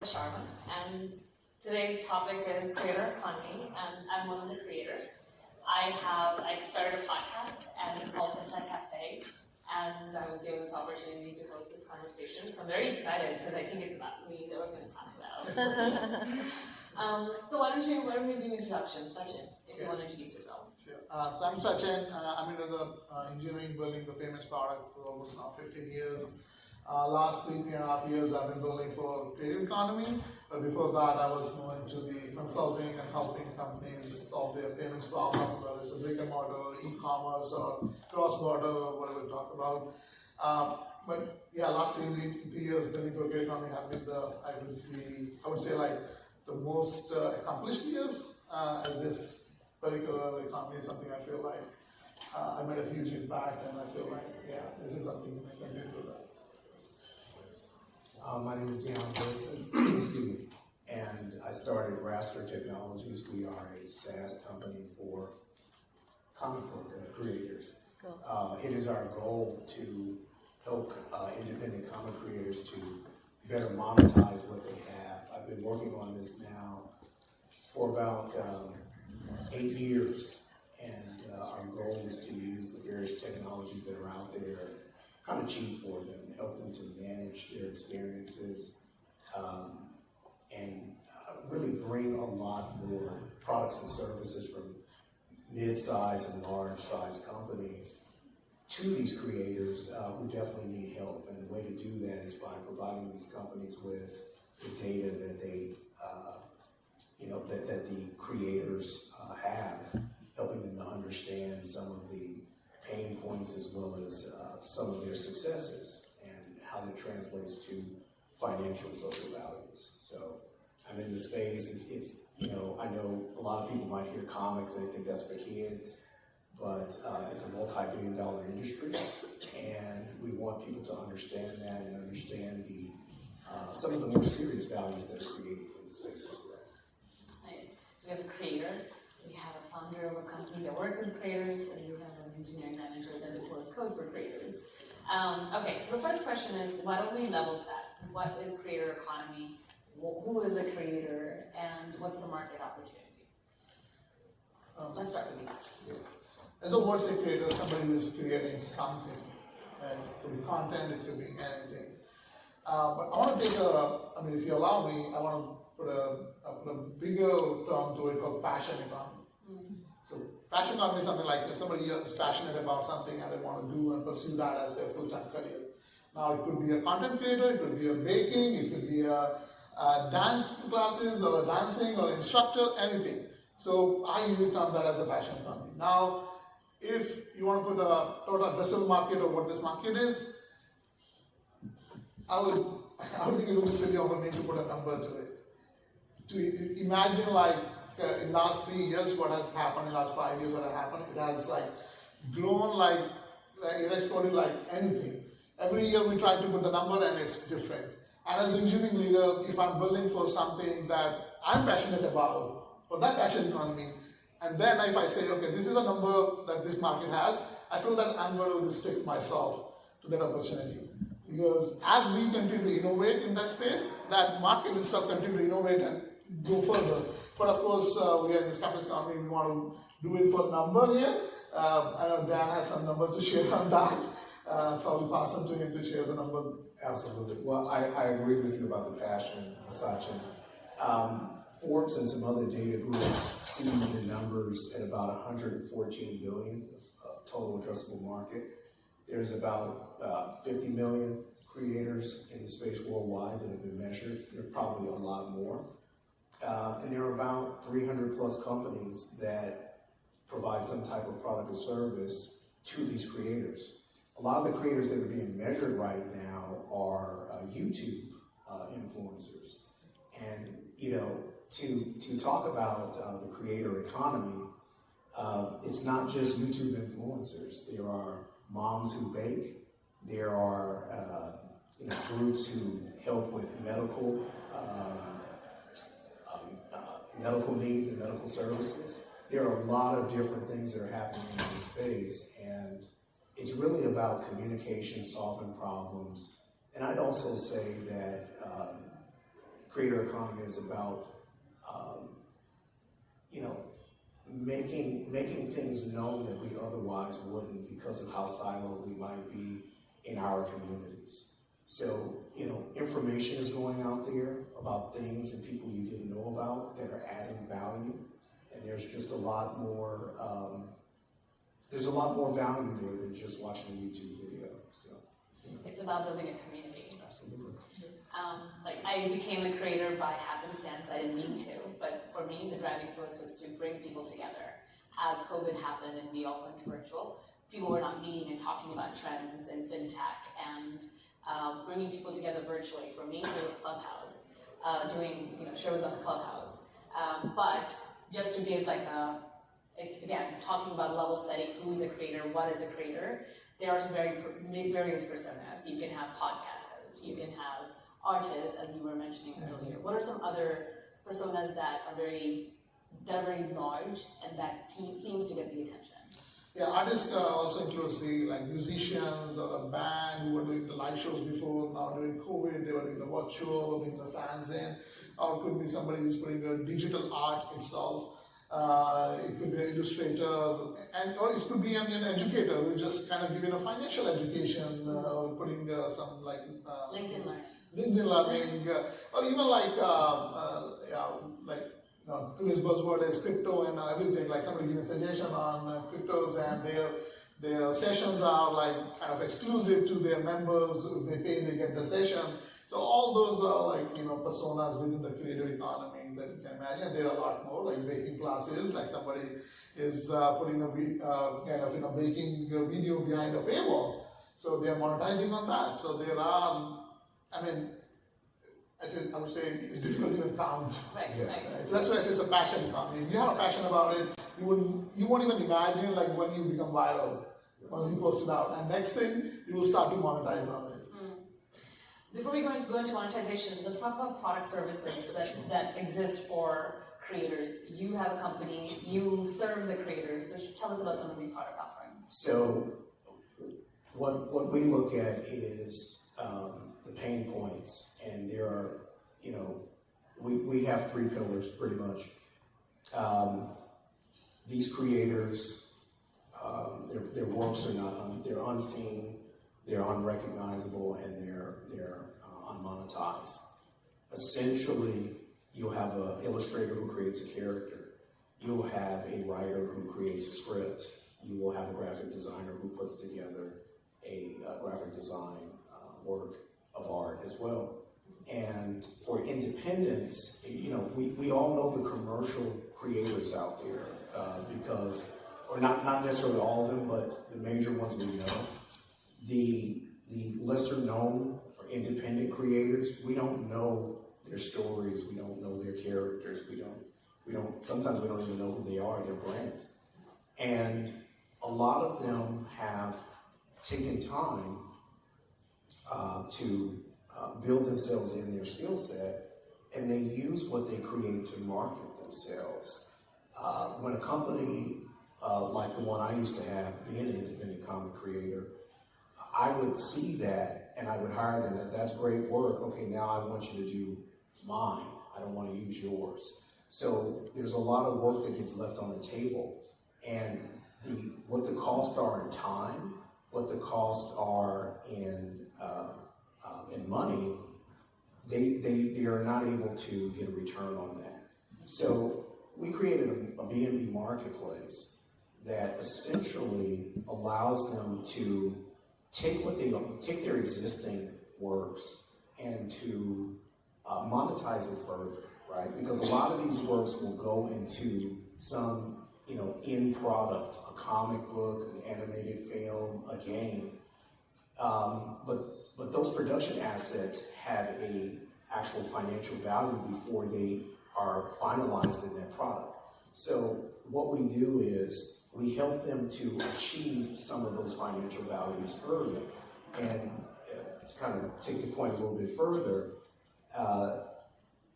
Sharma, and today's topic is creator economy, and I'm one of the creators. I started a podcast, and it's called Fintech Cafe, and I was given this opportunity to host this conversation, so I'm very excited because I think it's about me that we're going to talk about. So why don't we do introductions, Sachin, if you want to introduce yourself. Sure. So I'm Sachin. I'm into the engineering, building the payments product for almost now 15 years. Last 3.5 years I've been building for creative economy, but before that I was more into the consulting and helping companies solve their payments problem, whether it's a brick and mortar, e-commerce, or cross-border, or whatever we talk about. But yeah, last 3 years building for creative economy have been I would say like the most accomplished years as this particular economy is something I feel like I made a huge impact, and I feel like, yeah, this is something we can continue to do that. My name is Dion, excuse me, and I started Rastr Technologies. We are a SaaS company for comic book creators. Cool. It is our goal to help independent comic creators to better monetize what they have. I've been working on this now for about 8 years, and our goal is to use the various technologies that are out there, kind of cheap for them, help them to manage their experiences, and really bring a lot more products and services from mid-sized and large-sized companies to these creators who definitely need help. And the way to do that is by providing these companies with the data that they, that the creators have, helping them to understand some of the pain points as well as some of their successes and how that translates to financial and social values. So I'm in the space. It's I know a lot of people might hear comics and they think that's for kids, but it's a multi-billion-dollar industry, and we want people to understand that and understand the some of the more serious values that are created in the space as well. Nice. So we have a creator, we have a founder of a company that works with creators, and you have an engineering manager that deploys code for creators. Okay, so the first question is, why don't we level set? What is creator economy? Who is a creator, and what's the market opportunity? Let's start with these. Yeah. As a word say creator, somebody who is creating something, and it could be content, it could be anything. But I want to take if you allow me, I want to put a bigger term to it called passion economy. Mm-hmm. So passion economy is something like somebody is passionate about something and they want to do and pursue that as their full-time career. Now it could be a content creator, it could be a baking, it could be a dance classes or a dancing or instructor, anything. So I usually term that as a passion economy. Now, if you want to put a total addressable market or what this market is, I would think it would be silly of me to put a number to it. To imagine like in last 3 years what has happened, in last 5 years what has happened, it has like grown like it exploded like anything. Every year we try to put the number and it's different. And as an engineering leader, if I'm building for something that I'm passionate about, for that passion economy, and then if I say, okay, this is the number that this market has, I feel that I'm going to restrict myself to that opportunity. Because as we continue to innovate in that space, that market itself continue to innovate and go further. But of course, we are in this capitalist economy, we want to do it for number here. I know Dan has some number to share on that. Probably pass on to him to share the number. Absolutely. Well, I agree with you about the passion, Sachin. Forbes and some other data groups see the numbers at about 114 billion of total addressable market. There's about 50 million creators in the space worldwide that have been measured. There are probably a lot more. And there are about 300 plus companies that provide some type of product or service to these creators. A lot of the creators that are being measured right now are YouTube influencers. And, to talk about the creator economy, it's not just YouTube influencers. There are moms who bake. There are groups who help with medical needs and medical services. There are a lot of different things that are happening in this space, and it's really about communication, solving problems. And I'd also say that creator economy is about, you know, making things known that we otherwise wouldn't because of how siloed we might be in our communities. So, you know, information is going out there about things and people you didn't know about that are adding value. And there's just a lot more, there's a lot more value there than just watching a YouTube video. So, you know. It's about building a community. Absolutely. Like I became a creator by happenstance. I didn't mean to, but for me, the driving force was to bring people together. As COVID happened and we all went virtual, people were not meeting and talking about trends in fintech and bringing people together virtually. For me, it was Clubhouse, doing shows on Clubhouse. But just to give like again, talking about level setting, who's a creator, what is a creator, there are some various personas. You can have podcasters, you can have artists, as you were mentioning earlier. What are some other personas that are very large and that seems to get the attention? Yeah, artists also includes the musicians or a band who were doing the live shows before. Now during COVID, they were doing the virtual, bringing the fans in. Or it could be somebody who's putting a digital art itself. It could be an illustrator, or it could be an educator who just kind of giving a financial education, or putting some LinkedIn learning, or even today's buzzword is crypto and everything. Like somebody giving a suggestion on cryptos, and their sessions are kind of exclusive to their members. If they pay, they get the session. So all those are personas within the creator economy that you can imagine. There are a lot more, like baking classes, like somebody is putting a baking video behind a paywall. So they are monetizing on that. So there are, I would say it's difficult to even count. Right. So that's why it's a passion economy. If you have a passion about it, you won't even imagine when you become viral, once you post it out. And next thing, you will start to monetize on it. Before we go into monetization, let's talk about product services that exist for creators. You have a company, you serve the creators, so tell us about some of the product offerings. So what we look at is the pain points, and there are, we have 3 pillars pretty much. These creators, their works are they're unseen, they're unrecognizable, and they're unmonetized. Essentially, you'll have an illustrator who creates a character. You'll have a writer who creates a script. You will have a graphic designer who puts together a graphic design work of art as well. And for independents, we all know the commercial creators out there because, or not necessarily all of them, but the major ones we know. The lesser known or independent creators, we don't know their stories, we don't know their characters, sometimes we don't even know who they are, their brands. And a lot of them have taken time to build themselves in their skill set, and they use what they create to market themselves. When a company like the one I used to have, being an independent comic creator, I would see that and I would hire them. That's great work. Okay, now I want you to do mine. I don't want to use yours. So there's a lot of work that gets left on the table, and what the costs are in time, what the costs are in money, they are not able to get a return on that. So we created a B&B marketplace that essentially allows them to take their existing works and to monetize it further, right? Because a lot of these works will go into some, end product, a comic book, an animated film, a game. But those production assets have a actual financial value before they are finalized in that product. So what we do is we help them to achieve some of those financial values early. And to kind of take the point a little bit further,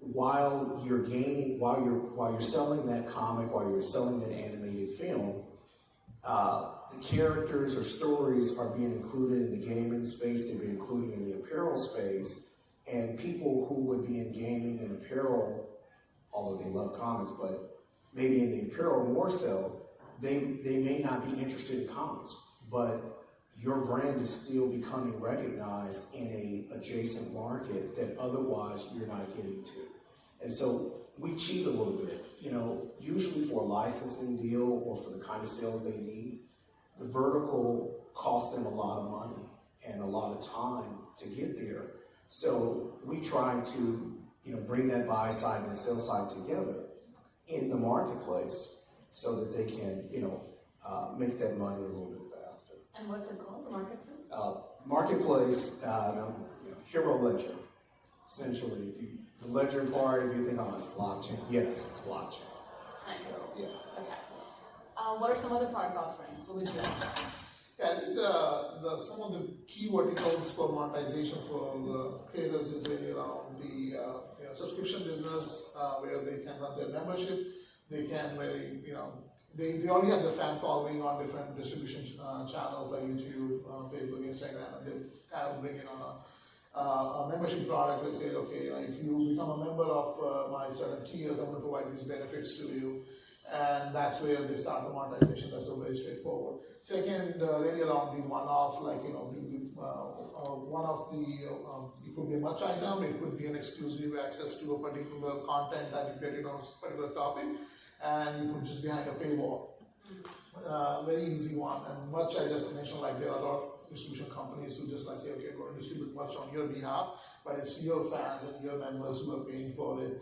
while you're selling that comic, while you're selling that animated film, the characters or stories are being included in the gaming space, they're being included in the apparel space, And people who would be in gaming and apparel, although they love comics, but maybe in the apparel more so, they may not be interested in comics, but your brand is still becoming recognized in a adjacent market that otherwise you're not getting to. And so we cheat a little bit, usually for a licensing deal or for the kind of sales they need. The vertical costs them a lot of money and a lot of time to get there. So we try to, bring that buy side and sell side together in the marketplace so that they can, make that money a little bit faster. And what's it called, the marketplace? Marketplace, Hero Ledger. Essentially, the ledger part, if you think, it's blockchain. Yes, it's blockchain. Nice. So, yeah. Okay. What are some other product offerings? What would you like? Yeah, I think some of the key verticals for monetization for creators is really around the subscription business, where they can run their membership. They can really, they already have their fan following on different distribution channels like YouTube, Facebook, Instagram, and they kind of bring in on a membership product and say, okay, if you become a member of my certain tiers, I'm going to provide these benefits to you. And that's where they start the monetization. That's very straightforward. Second, really around the one-off, like, one of the, it could be a merch item, it could be an exclusive access to a particular content that you created on a particular topic, and you could just behind a paywall. Very easy one. And merch, I just mentioned, like, there are a lot of distribution companies who just say, okay, we're going to distribute merch on your behalf, but it's your fans and your members who are paying for it.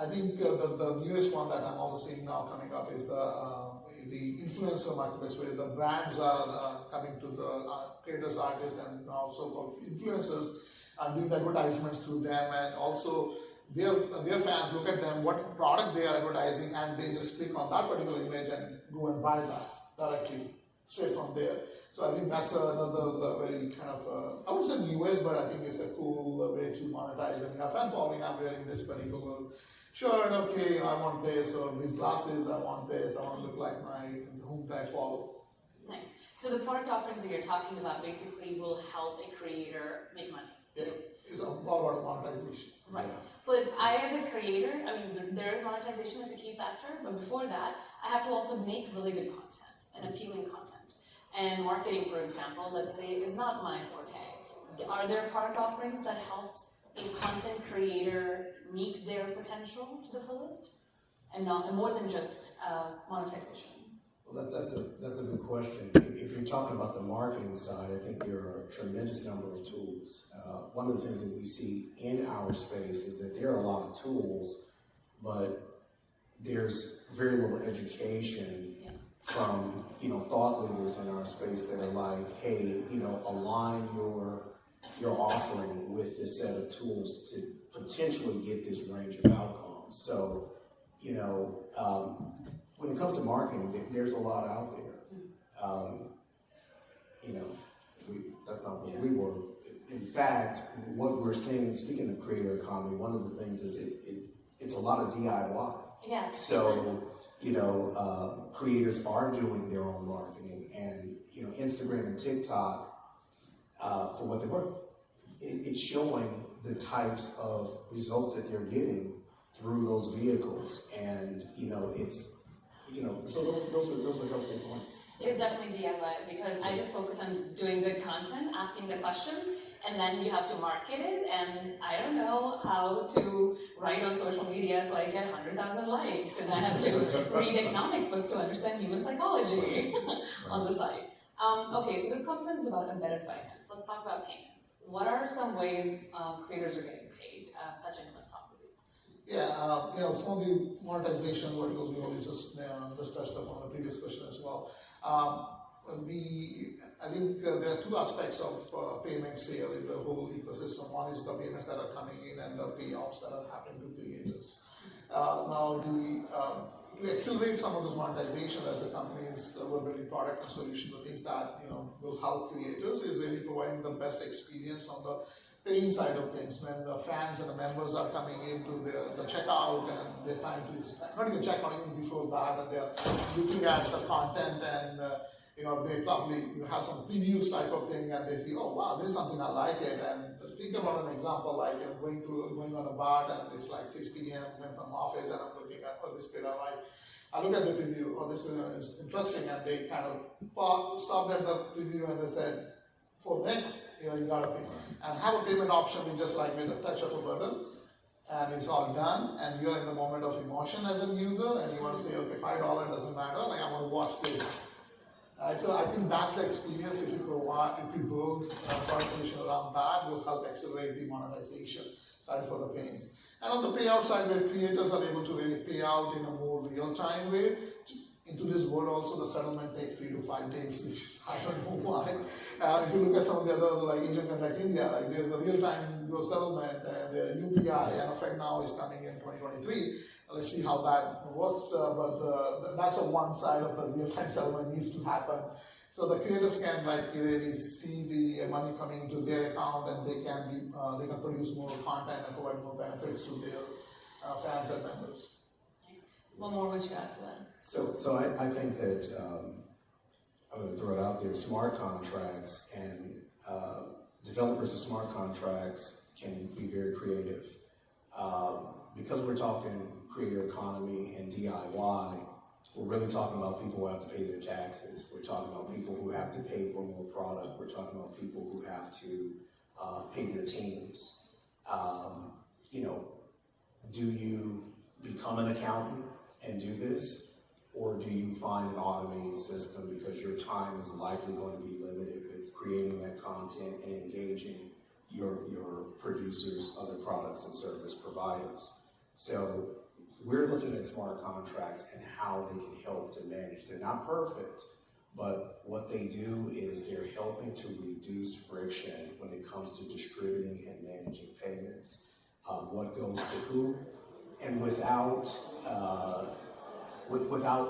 I think the newest one that I'm also seeing now coming up is the influencer marketplace, where the brands are coming to the creators, artists, and also called influencers, and doing advertisements through them, and also their fans look at them, what product they are advertising, and they just click on that particular image and go and buy that directly, straight from there. So I think that's another very kind of, I wouldn't say newest, but I think it's a cool way to monetize. When you have fan following, I'm wearing this particular shirt, okay, I want this, or these glasses, I want this, I want to look like whom I follow. Nice. So the product offerings that you're talking about basically will help a creator make money. Yeah, it's all about monetization. Right. But I, as a creator, there is monetization as a key factor, but before that, I have to also make really good content and appealing content. And marketing, for example, let's say, is not my forte. Are there product offerings that help a content creator meet their potential to the fullest, and more than just monetization? Well, that's a good question. If you're talking about the marketing side, I think there are a tremendous number of tools. One of the things that we see in our space is that there are a lot of tools, but there's very little education from thought leaders in our space that are like, hey, align your offering with this set of tools to potentially get this range of outcomes. So, when it comes to marketing, there's a lot out there. That's not what we were. In fact, what we're seeing, speaking of creator economy, one of the things is it's a lot of DIY. Yeah. So, creators are doing their own marketing, and Instagram and TikTok, for what they're worth, it's showing the types of results that they're getting through those vehicles, and so those are helpful points. It's definitely DIY, because I just focus on doing good content, asking the questions, and then you have to market it, and I don't know how to write on social media so I get 100,000 likes, and I have to read economics books to understand human psychology on the site. Okay, so this conference is about embedded finance. Let's talk about payments. What are some ways creators are getting paid? Sachin, let's talk with you. Yeah, some of the monetization verticals we already just touched upon the previous question as well. I think there are two aspects of payment sale in the whole ecosystem. One is the payments that are coming in and the payouts that are happening to creators. Now, to accelerate some of those monetization as the companies were building product and solution, the things that will help creators is really providing the best experience on the paying side of things. When the fans and the members are coming into the checkout and they're trying to not even check out, even before that, and they're looking at the content and they probably have some previews type of thing, and they see, oh wow, this is something I like it. And think about an example like going on a bar, and it's like 6 p.m. went from office, and I'm looking at this bit. I look at the preview. Oh, this is interesting, and they kind of stopped at the preview and they said, for next, you gotta pay, and have a payment option with just like with a touch of a button. And it's all done, and you're in the moment of emotion as a user, and you want to say, okay, $5 doesn't matter, like I want to watch this. So I think that's the experience. If you build a product solution around that, will help accelerate the monetization side for the payments. And on the payout side, where creators are able to really pay out in a more real-time way. In today's world, also the settlement takes 3 to 5 days, which is I don't know why. If you look at some of the other like Asian countries like India, like there's a real-time gross settlement, and the UPI and effect now is coming in 2023. Let's see how that works. But that's on one side of the real-time settlement needs to happen. So the creators can like really see the money coming into their account, and they can produce more content and provide more benefits to their fans and members. What more would you add to that? So I think that I'm going to throw it out there. Smart contracts and developers of smart contracts can be very creative. Because we're talking creator economy and DIY, we're really talking about people who have to pay their taxes. We're talking about people who have to pay for more product. We're talking about people who have to pay their teams. Do you become an accountant and do this, or do you find an automated system because your time is likely going to be limited with creating that content and engaging your producers, other products and service providers? So we're looking at smart contracts and how they can help to manage. They're not perfect, but what they do is they're helping to reduce friction when it comes to distributing and managing payments, what goes to who, and without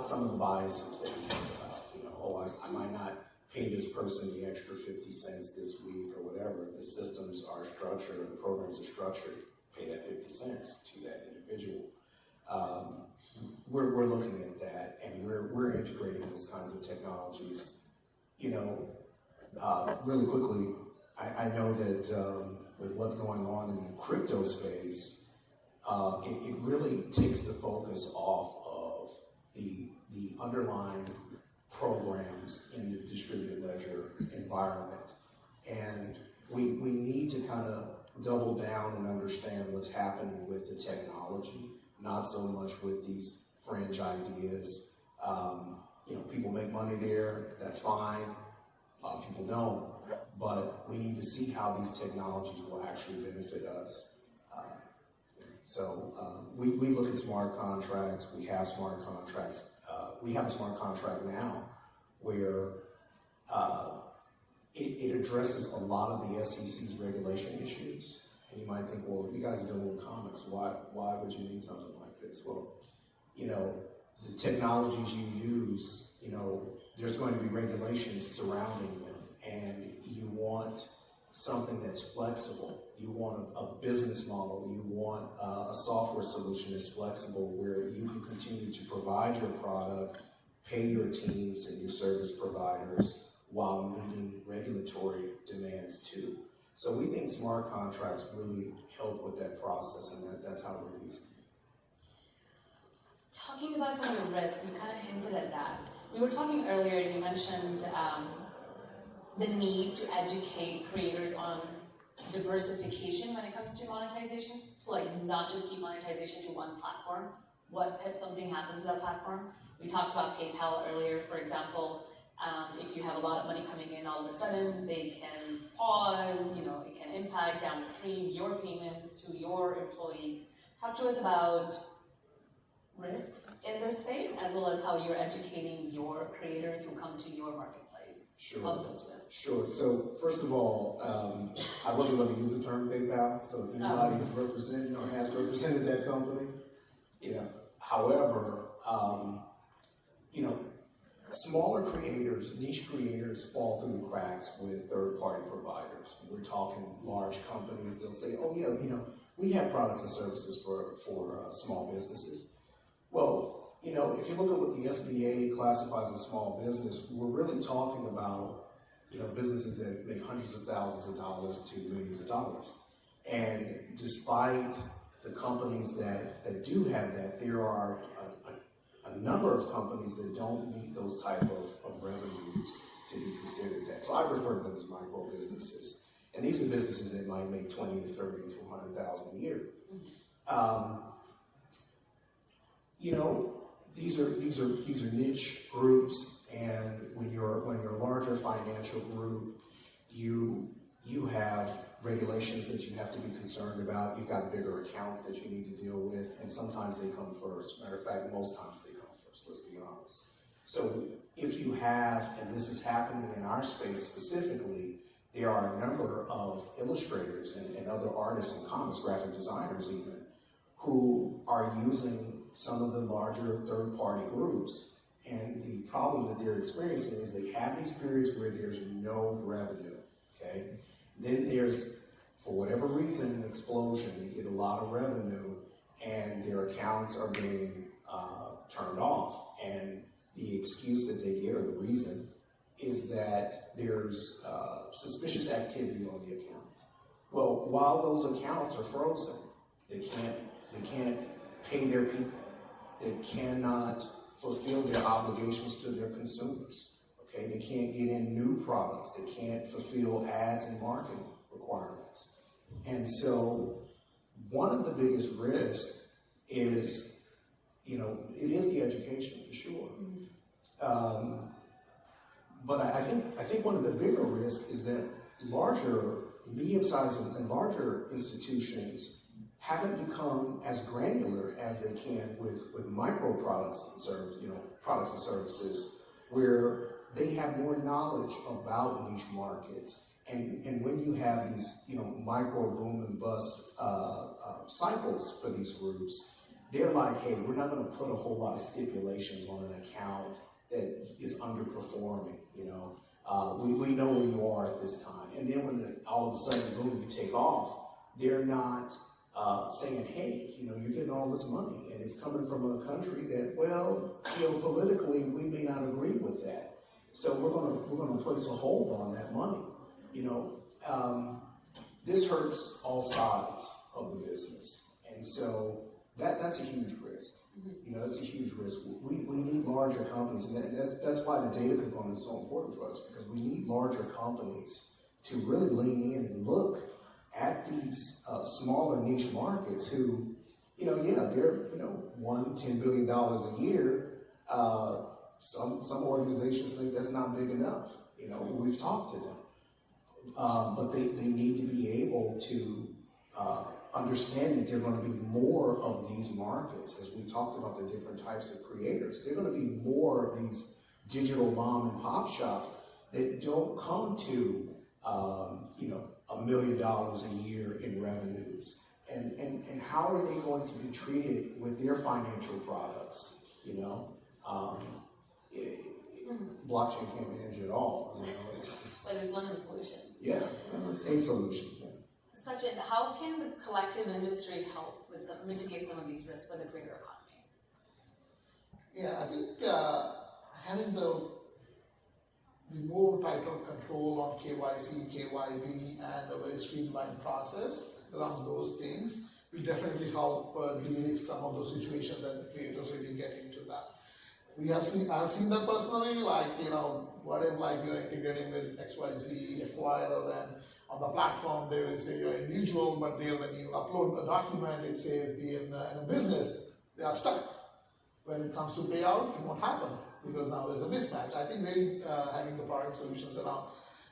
some of the biases that we talked about. I might not pay this person the extra 50 cents this week or whatever. The systems are structured, or the programs are structured, pay that 50 cents to that individual. We're looking at that, and we're integrating those kinds of technologies. Really quickly, I know that with what's going on in the crypto space, it really takes the focus off of the underlying programs in the distributed ledger environment. And we need to kind of double down and understand what's happening with the technology, not so much with these fringe ideas. People make money there, that's fine. A lot of people don't. But we need to see how these technologies will actually benefit us. So we look at smart contracts. We have smart contracts. We have a smart contract now where it addresses a lot of the SEC's regulation issues. And you might think, well, you guys are doing little comics. Why would you need something like this? Well, the technologies you use, there's going to be regulations surrounding them, and you want something that's flexible. You want a business model. You want a software solution that's flexible, where you can continue to provide your product, pay your teams and your service providers while meeting regulatory demands too. So we think smart contracts really help with that process, and that's how we're using it. Talking about some of the risks, you kind of hinted at that. We were talking earlier, and you mentioned the need to educate creators on diversification when it comes to monetization. So not just keep monetization to one platform. What if something happens to that platform? We talked about PayPal earlier, for example. If you have a lot of money coming in, all of a sudden they can pause, it can impact downstream your payments to your employees. Talk to us about risks in this space, as well as how you're educating your creators who come to your marketplace of those risks. Sure. So first of all, I wasn't going to use the term PayPal, so if anybody is representing or has represented that company, However, smaller creators, niche creators fall through the cracks with third-party providers. We're talking large companies. They'll say, oh yeah, we have products and services for small businesses. Well, you know, if you look at what the SBA classifies as small business, we're really talking about, you know, businesses that make hundreds of thousands of dollars to millions of dollars. And despite the companies that do have that, there are a number of companies that don't meet those type of revenues to be considered that. So I refer to them as micro businesses. And these are businesses that might make 20 to 30 to 100,000 a year. You know, these are niche groups, and when you're a larger financial group, you have regulations that you have to be concerned about. You've got bigger accounts that you need to deal with, and sometimes they come first. Matter of fact, most times they come first, let's be honest. So if you have, and this is happening in our space specifically, there are a number of illustrators and other artists and comics, graphic designers even, who are using some of the larger third-party groups. And the problem that they're experiencing is they have these periods where there's no revenue, okay? Then there's, for whatever reason, an explosion. They get a lot of revenue, and their accounts are being turned off. And the excuse that they get, or the reason, is that there's suspicious activity on the accounts. Well, while those accounts are frozen, they can't pay their people. They cannot fulfill their obligations to their consumers. Okay, they can't get in new products. They can't fulfill ads and marketing requirements. And so, one of the biggest risks is, you know, it is the education for sure. But I think one of the bigger risks is that larger, medium-sized and larger institutions haven't become as granular as they can with micro products and products and services, where they have more knowledge about niche markets. And when you have these, you know, micro boom and bust cycles for these groups, they're like, hey, we're not going to put a whole lot of stipulations on an account that is underperforming. You know, we know where you are at this time. And then when all of a sudden, boom, you take off, they're not saying, hey, you know, you're getting all this money, and it's coming from a country that, well, geopolitically, we may not agree with that. So we're gonna place a hold on that money. You know, this hurts all sides of the business, and so that's a huge risk. You know, that's a huge risk. We need larger companies, and that's why the data component is so important for us, because we need larger companies to really lean in and look at these smaller niche markets who, you know, they're, you know, $10 billion a year. Some organizations think that's not big enough. You know, we've talked to them. But they need to be able to understand that there are going to be more of these markets. As we talked about the different types of creators, there are going to be more of these digital mom and pop shops that don't come to, you know, $1 million a year in revenues. And how are they going to be treated with their financial products? You know, blockchain can't manage it all. You know, but it's one of the solutions. Yeah, it's a solution. Yeah. Sachin, how can the collective industry help with mitigate some of these risks for the creator economy? Yeah, I think having the more tighter control on KYC, KYB, and a very streamlined process around those things will definitely help deal with some of those situations that creators really get into that. I've seen that personally, like, you know, what if like you're integrating with XYZ acquirer, and on the platform they will say you're individual, but then when you upload a document, it says in a business, they are stuck. When it comes to payout, it won't happen because now there's a mismatch. I think maybe having the product solutions around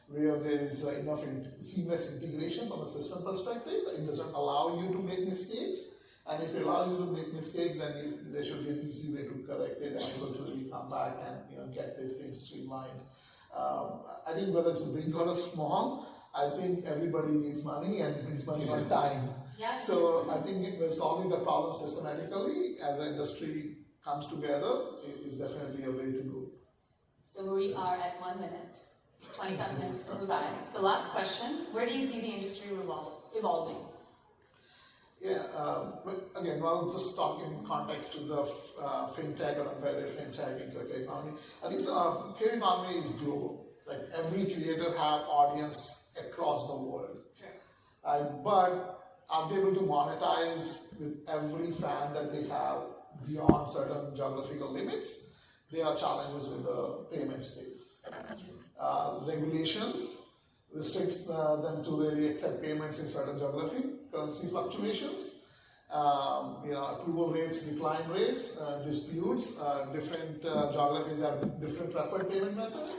where there is enough seamless integration from a system perspective, it doesn't allow you to make mistakes. And if it allows you to make mistakes, then there should be an easy way to correct it and able to really come back and, you know, get these things streamlined. I think whether it's big or small, I think everybody needs money and needs money on time. Yeah. So I think we're solving the problem systematically as an industry comes together is definitely a way to go. So we are at 1 minute, 25 minutes flew by. So last question, where do you see the industry evolving? Yeah, but again, well, just talk in context to the fintech or embedded fintech into the economy. I think creator economy is global. Like every creator have audience across the world. Sure. But are they able to monetize with every fan that they have beyond certain geographical limits? There are challenges with the payment space. Regulations restricts them to really accept payments in certain geography, currency fluctuations, approval rates, decline rates, disputes, different geographies have different preferred payment methods.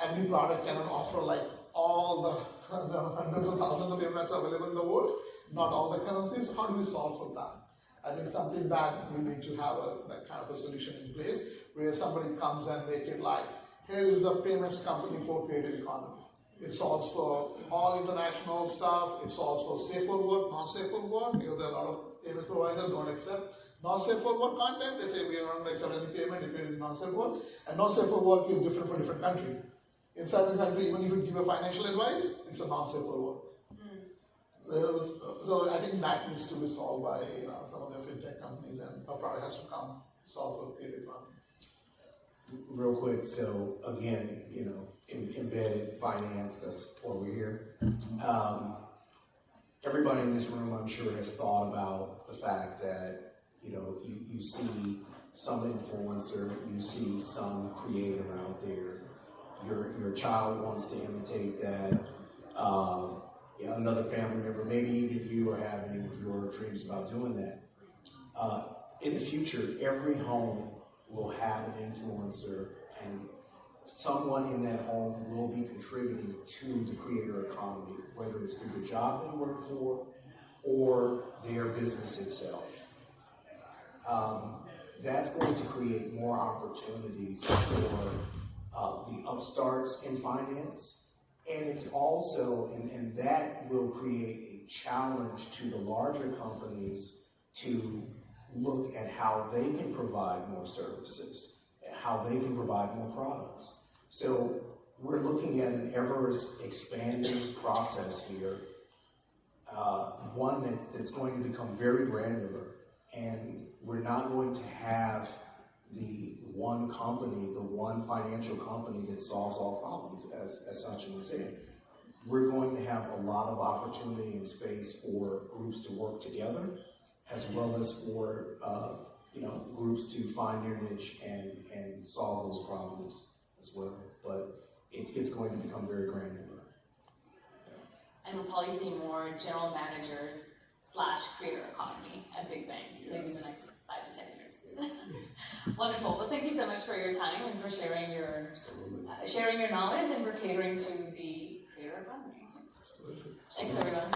Every product cannot offer like all the hundreds of thousands of payments available in the world, not all the currencies. How do we solve for that? I think something that we need to have that kind of a solution in place where somebody comes and make it like, here is the payments company for creative economy. It solves for all international stuff. It solves for safe for work, not safe for work. There are a lot of payments providers don't accept not safe for work content. They say we are not going to accept any payment if it is not safe for work. And not safe for work is different for different country. In certain country, even if you give a financial advice, it's a not safe for work. So I think that needs to be solved by some of the fintech companies, and a product has to come solve for creative economy. Real quick, so again, embedded finance, that's why we're here. Everybody in this room, I'm sure, has thought about the fact that, you see some influencer, you see some creator out there, your child wants to imitate that, another family member, maybe even you are having your dreams about doing that. In the future, every home will have an influencer, and someone in that home will be contributing to the creator economy, whether it's through the job they work for or their business itself. That's going to create more opportunities for the upstarts in finance, and it's also, and that will create a challenge to the larger companies to look at how they can provide more services, how they can provide more products. So we're looking at an ever-expanding process here, one that's going to become very granular, and we're not going to have the one company, the one financial company that solves all problems, as Sachin was saying. We're going to have a lot of opportunity and space for groups to work together, as well as for groups to find their niche and solve those problems as well. But it's going to become very granular. And we'll probably see more general managers / creator economy at big banks in the next 5 to 10 years. Wonderful. Well, thank you so much for your time and for sharing your knowledge and for catering to the creator economy. Absolutely. Thanks, everyone.